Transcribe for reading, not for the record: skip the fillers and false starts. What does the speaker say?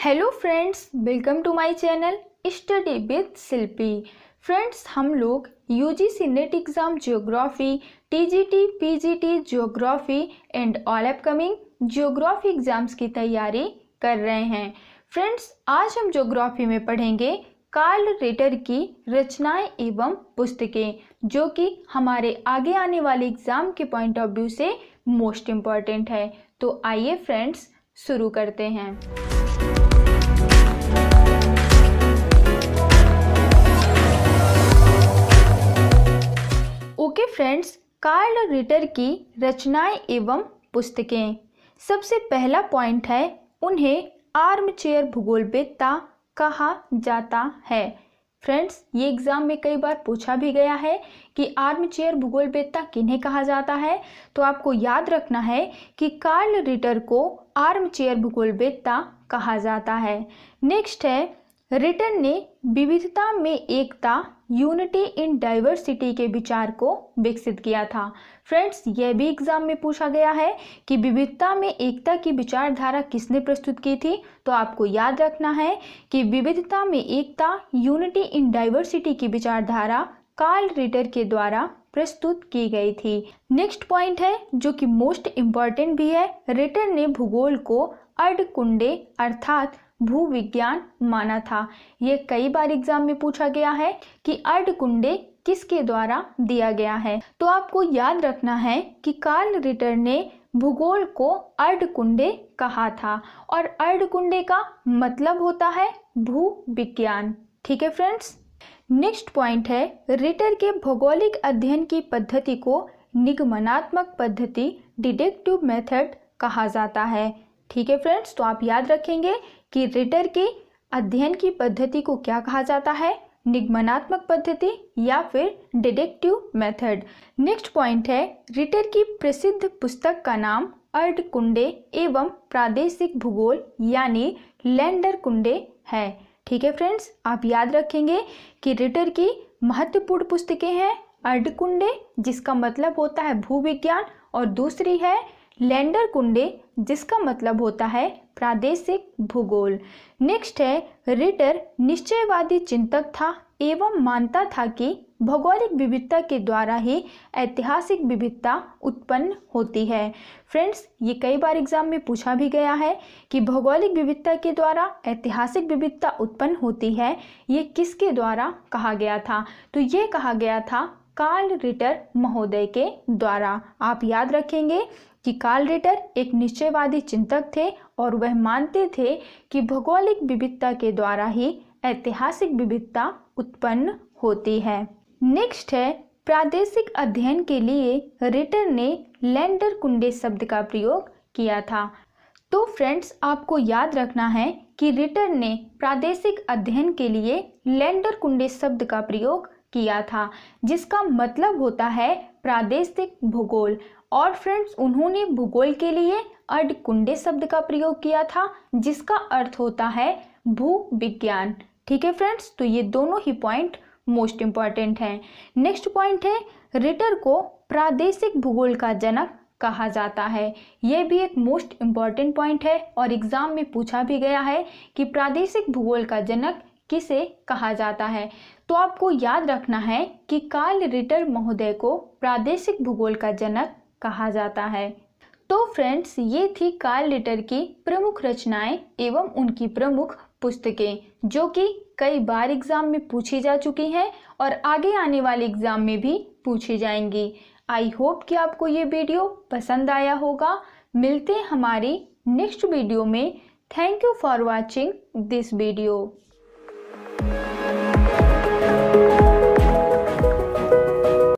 Hello friends, welcome to my channel study with Shilpi. Friends, हम लोग UGC NET exam geography, TGT, PGT geography and all upcoming geography exams की तैयारी कर रहे हैं। फ्रेंड्स, आज हम ज्योग्राफी में पढ़ेंगे कार्ल रिटर की रचनाएं एवं पुस्तकें, जो कि हमारे आगे आने वाले एग्ज़ाम के पॉइंट ऑफ व्यू से मोस्ट इम्पॉर्टेंट है। तो आइए फ्रेंड्स, शुरू करते हैं। ओके फ्रेंड्स, कार्ल रिटर की रचनाएं एवं पुस्तकें। सबसे पहला पॉइंट है, उन्हें आर्मचेयर भूगोलवेत्ता कहा जाता है। फ्रेंड्स, ये एग्जाम में कई बार पूछा भी गया है कि आर्मचेयर भूगोलवेत्ता किन्हें कहा जाता है। तो आपको याद रखना है कि कार्ल रिटर को आर्मचेयर भूगोलवेत्ता कहा जाता है। नेक्स्ट है, रिटर ने विविधता में एकता, यूनिटी इन डाइवर्सिटी के विचार को विकसित किया था। फ्रेंड्स, यह भी एग्जाम में पूछा गया है कि विविधता में एकता की विचारधारा किसने प्रस्तुत की थी। तो आपको याद रखना है कि विविधता में एकता, यूनिटी इन डाइवर्सिटी की विचारधारा कार्ल रिटर के द्वारा प्रस्तुत की गई थी। नेक्स्ट पॉइंट है, जो कि मोस्ट इम्पॉर्टेंट भी है, रिटर ने भूगोल को अर्धकुंडे अर्थात भूविज्ञान माना था। ये कई बार एग्जाम में पूछा गया है कि अर्धकुंडे किसके द्वारा दिया गया है। तो आपको याद रखना है कि कार्ल रिटर ने भूगोल को अर्धकुंडे कहा था और अर्धकुंडे का मतलब होता है भूविज्ञान। ठीक है फ्रेंड्स। नेक्स्ट पॉइंट है, रिटर के भौगोलिक अध्ययन की पद्धति को निगमनात्मक पद्धति डिडक्टिव मेथड कहा जाता है। ठीक है फ्रेंड्स, तो आप याद रखेंगे कि रिटर के अध्ययन की पद्धति को क्या कहा जाता है, निगमनात्मक पद्धति या फिर डिडक्टिव मेथड। नेक्स्ट पॉइंट है, रिटर की प्रसिद्ध पुस्तक का नाम अर्धकुंडे एवं प्रादेशिक भूगोल यानी लैंडरकुंडे है। ठीक है फ्रेंड्स, आप याद रखेंगे कि रिटर की महत्वपूर्ण पुस्तकें हैं अर्धकुंडे, जिसका मतलब होता है भूविज्ञान, और दूसरी है लैंडरकुंडे, जिसका मतलब होता है प्रादेशिक भूगोल। नेक्स्ट है, रिटर निश्चयवादी चिंतक था एवं मानता था कि भौगोलिक विविधता के द्वारा ही ऐतिहासिक विविधता उत्पन्न होती है। फ्रेंड्स, ये कई बार एग्जाम में पूछा भी गया है कि भौगोलिक विविधता के द्वारा ऐतिहासिक विविधता उत्पन्न होती है, ये किसके द्वारा कहा गया था। तो ये कहा गया था कार्ल रिटर महोदय के द्वारा। आप याद रखेंगे कि कार्ल रिटर एक निश्चयवादी चिंतक थे और वह मानते थे कि भौगोलिक विविधता के द्वारा ही ऐतिहासिक विविधता उत्पन्न होती है। नेक्स्ट है, प्रादेशिक अध्ययन के लिए रिटर ने लैंडरकुंडे शब्द का प्रयोग किया था। तो फ्रेंड्स, आपको याद रखना है कि रिटर ने प्रादेशिक अध्ययन के लिए लैंडरकुंडे शब्द का प्रयोग किया था, जिसका मतलब होता है प्रादेशिक भूगोल। और फ्रेंड्स, उन्होंने भूगोल के लिए अर्धकुंडे शब्द का प्रयोग किया था, जिसका अर्थ होता है भूविज्ञान। ठीक है फ्रेंड्स, तो ये दोनों ही पॉइंट मोस्ट इम्पॉर्टेंट हैं। नेक्स्ट पॉइंट है, रिटर को प्रादेशिक भूगोल का जनक कहा जाता है। यह भी एक मोस्ट इम्पॉर्टेंट पॉइंट है और एग्जाम में पूछा भी गया है कि प्रादेशिक भूगोल का जनक किसे कहा जाता है। तो आपको याद रखना है कि कार्ल रिटर महोदय को प्रादेशिक भूगोल का जनक कहा जाता है। तो फ्रेंड्स, ये थी कार्ल रिटर की प्रमुख रचनाएं एवं उनकी प्रमुख पुस्तकें, जो कि कई बार एग्जाम में पूछी जा चुकी हैं और आगे आने वाले एग्जाम में भी पूछी जाएंगी। आई होप कि आपको ये वीडियो पसंद आया होगा। मिलते हैं हमारी नेक्स्ट वीडियो में। Thank you for watching this video.